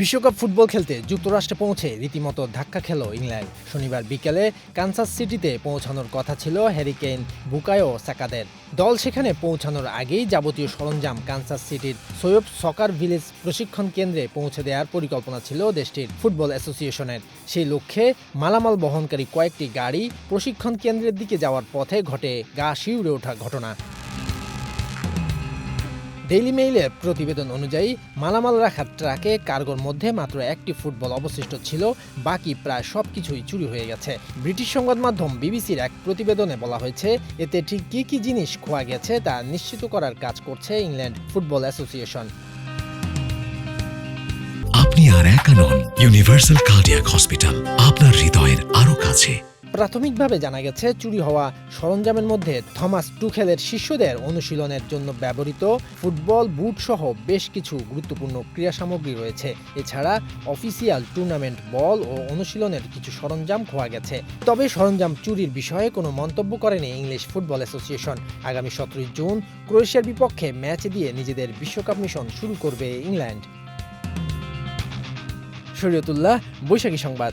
বিশ্বকাপ ফুটবল খেলতে যুক্তরাষ্ট্রে পৌঁছে রীতিমতো ধাক্কা খেল ইংল্যান্ড। শনিবার বিকেলে কানসাস সিটিতে পৌঁছানোর কথা ছিল হ্যারি কেইন, বুকায়ো সাকাদের। দল সেখানে পৌঁছানোর আগেই যাবতীয় সরঞ্জাম কানসাস সিটির সোয়েব সকার ভিলেজ প্রশিক্ষণ কেন্দ্রে পৌঁছে দেওয়ার পরিকল্পনা ছিল দেশটির ফুটবল অ্যাসোসিয়েশনের। সেই লক্ষ্যে মালামাল বহনকারী কয়েকটি গাড়ি প্রশিক্ষণ কেন্দ্রের দিকে যাওয়ার পথে ঘটে গা শিউরে ওঠা ঘটনা। ডেইলি মেইলের প্রতিবেদন অনুযায়ী মালামাল রাখার ট্রাকে কার্গোর মধ্যে মাত্র একটি ফুটবল অবশিষ্ট ছিল, বাকি প্রায় সবকিছুই চুরি হয়ে গেছে। ব্রিটিশ সংবাদ মাধ্যম বিবিসির এক প্রতিবেদনে বলা হয়েছে, এতে ঠিক কী কী জিনিস খোয়া গেছে তা নিশ্চিত করার কাজ করছে ইংল্যান্ড ফুটবল অ্যাসোসিয়েশন। আপনি আর একা নন, ইউনিভার্সাল কার্ডিয়াক হসপিটাল আপনার হৃদয়ের আরো কাছে। প্রাথমিকভাবে জানা গেছে, চুরি হওয়া সরঞ্জামের মধ্যে থমাস টুখেলের শিষ্যদের অনুশীলনের জন্য ব্যবহৃত ফুটবল বুট সহ বেশ কিছু গুরুত্বপূর্ণ ক্রীড়া সামগ্রী রয়েছে। এছাড়া অফিসিয়াল টুর্নামেন্ট বল ও অনুশীলনের কিছু সরঞ্জাম খোয়া গেছে। তবে সরঞ্জাম চুরির বিষয়ে কোনো মন্তব্য করেনি ইংলিশ ফুটবল অ্যাসোসিয়েশন। আগামী 17 জুন ক্রোয়েশিয়ার বিপক্ষে ম্যাচ দিয়ে নিজেদের বিশ্বকাপ মিশন শুরু করবে ইংল্যান্ড। শরীয়তুল্লাহ, বৈশাখী সংবাদ।